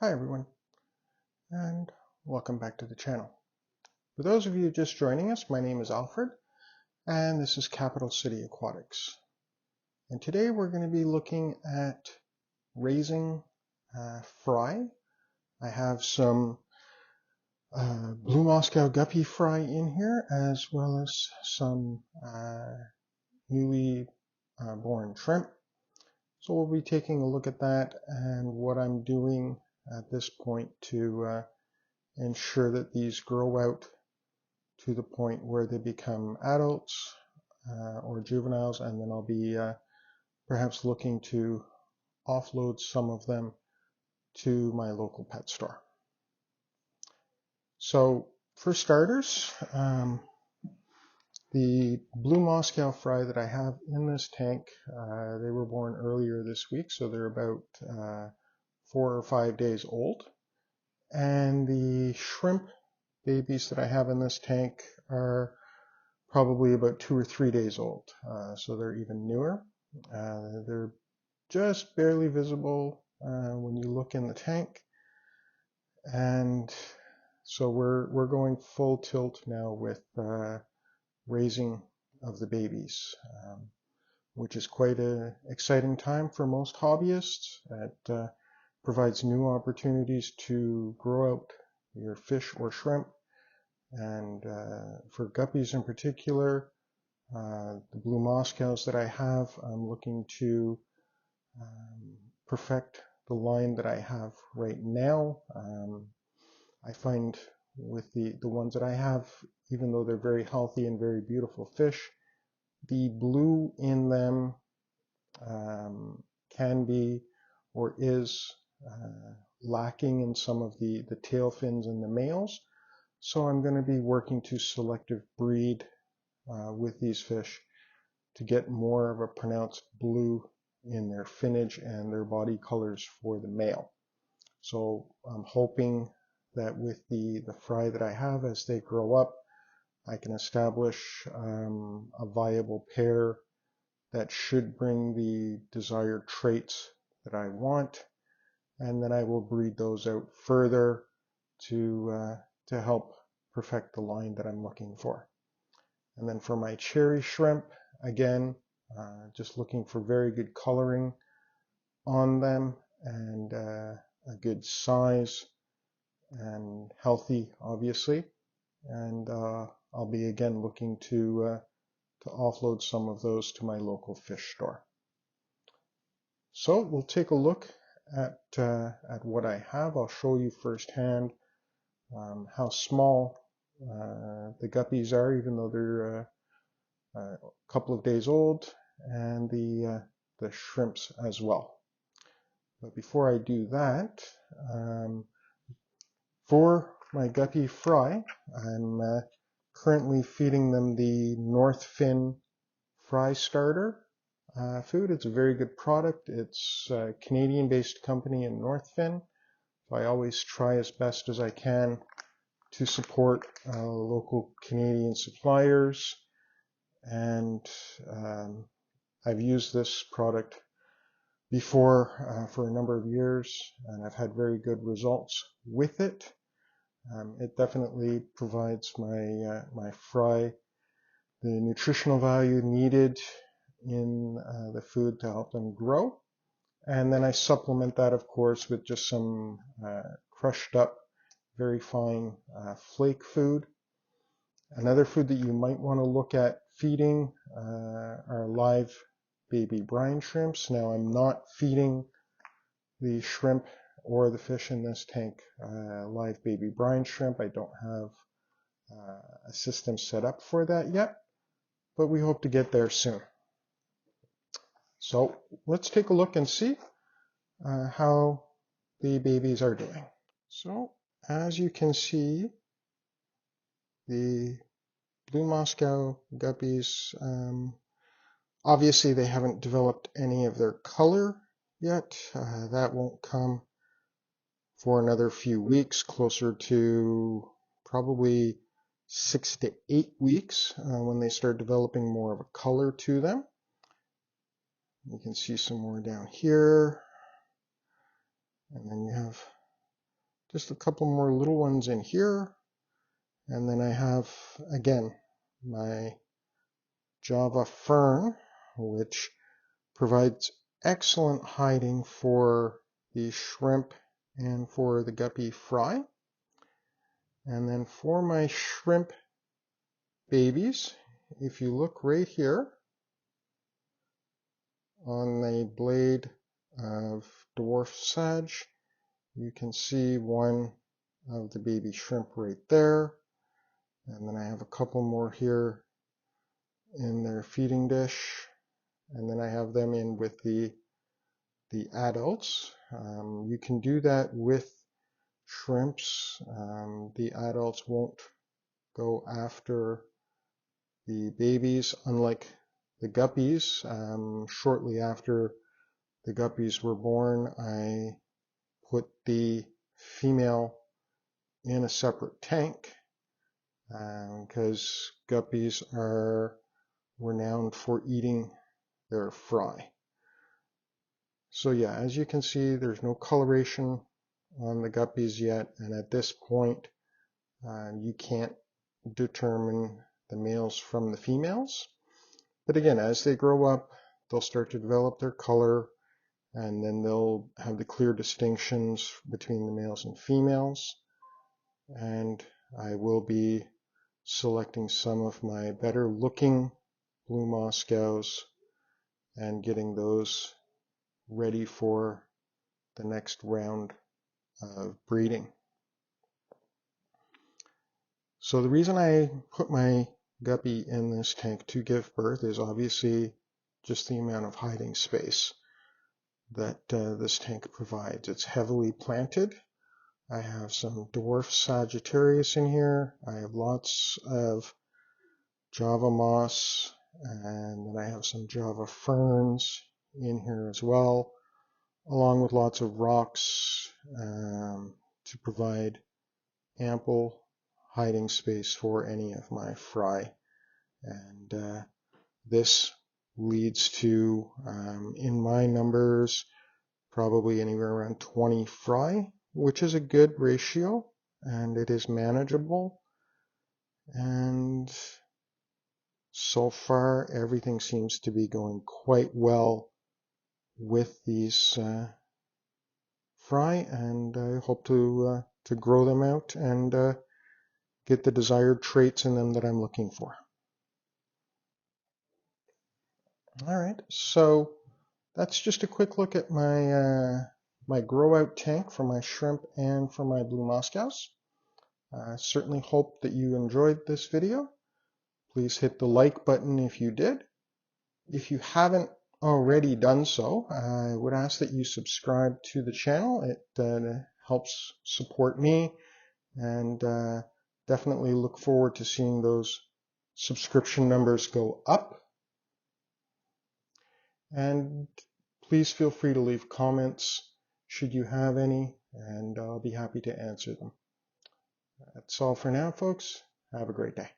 Hi everyone, and welcome back to the channel. For those of you just joining us, my name is Alfred, and this is Capital City Aquatics. And today we're going to be looking at raising fry. I have some blue Moscow guppy fry in here, as well as some newly born shrimp. So we'll be taking a look at that and what I'm doing at this point to ensure that these grow out to the point where they become adults or juveniles, and then I'll be perhaps looking to offload some of them to my local pet store. So for starters, the blue Moscow fry that I have in this tank, they were born earlier this week, so they're about 4 or 5 days old. And the shrimp babies that I have in this tank are probably about 2 or 3 days old, so they're even newer. They're just barely visible when you look in the tank, and so we're going full tilt now with raising of the babies, which is quite an exciting time for most hobbyists. It provides new opportunities to grow out your fish or shrimp. And for guppies in particular, the blue Moscows that I have, I'm looking to perfect the line that I have right now. I find with the ones that I have, even though they're very healthy and very beautiful fish, the blue in them can be or is lacking in some of the tail fins in the males. So I'm going to be working to selective breed with these fish to get more of a pronounced blue in their finnage and their body colors for the male. So I'm hoping that with the fry that I have, as they grow up, I can establish a viable pair that should bring the desired traits that I want, and then I will breed those out further to help perfect the line that I'm looking for. And then for my cherry shrimp, again, just looking for very good coloring on them and a good size and healthy, obviously. And I'll be again looking to offload some of those to my local fish store. So we'll take a look at what I have. I'll show you firsthand how small the guppies are, even though they're a couple of days old, and the shrimps as well. But before I do that, for my guppy fry, I'm currently feeding them the North Fin Fry Starter food. It's a very good product. It's a Canadian-based company in North Fin. So I always try as best as I can to support local Canadian suppliers, and I've used this product before for a number of years, and I've had very good results with it. It definitely provides my fry the nutritional value needed in the food to help them grow, and then I supplement that, of course, with just some crushed up very fine flake food. Another food that you might want to look at feeding are live baby brine shrimps. Now, I'm not feeding the shrimp or the fish in this tank live baby brine shrimp. I don't have a system set up for that yet, but we hope to get there soon. So let's take a look and see how the babies are doing. So as you can see, the blue Moscow guppies, obviously they haven't developed any of their color yet. That won't come for another few weeks, closer to probably 6 to 8 weeks when they start developing more of a color to them. You can see some more down here, and then you have just a couple more little ones in here. And then I have, again, my Java fern, which provides excellent hiding for the shrimp and for the guppy fry. And then for my shrimp babies, if you look right here on the blade of dwarf sage, you can see one of the baby shrimp right there. And then I have a couple more here in their feeding dish. And then I have them in with the adults. You can do that with shrimps. The adults won't go after the babies, unlike the guppies. Shortly after the guppies were born, I put the female in a separate tank because guppies are renowned for eating their fry. So yeah, as you can see, there's no coloration on the guppies yet, and at this point you can't determine the males from the females. But again, as they grow up, they'll start to develop their color, and then they'll have the clear distinctions between the males and females. And I will be selecting some of my better looking blue Moscows and getting those ready for the next round of breeding. So the reason I put my guppy in this tank to give birth is obviously just the amount of hiding space that this tank provides. It's heavily planted. I have some dwarf Sagittarius in here. I have lots of Java moss, and then I have some Java ferns in here as well, along with lots of rocks to provide ample hiding space for any of my fry. And this leads to, in my numbers, probably anywhere around 20 fry, which is a good ratio, and it is manageable. And so far, everything seems to be going quite well with these fry, and I hope to grow them out and get the desired traits in them that I'm looking for. All right, so that's just a quick look at my my grow out tank for my shrimp and for my blue Moscows. I certainly hope that you enjoyed this video. Please hit the like button if you did. If you haven't already done so, I would ask that you subscribe to the channel. It helps support me, and definitely look forward to seeing those subscription numbers go up. And please feel free to leave comments should you have any, and I'll be happy to answer them. That's all for now, folks. Have a great day.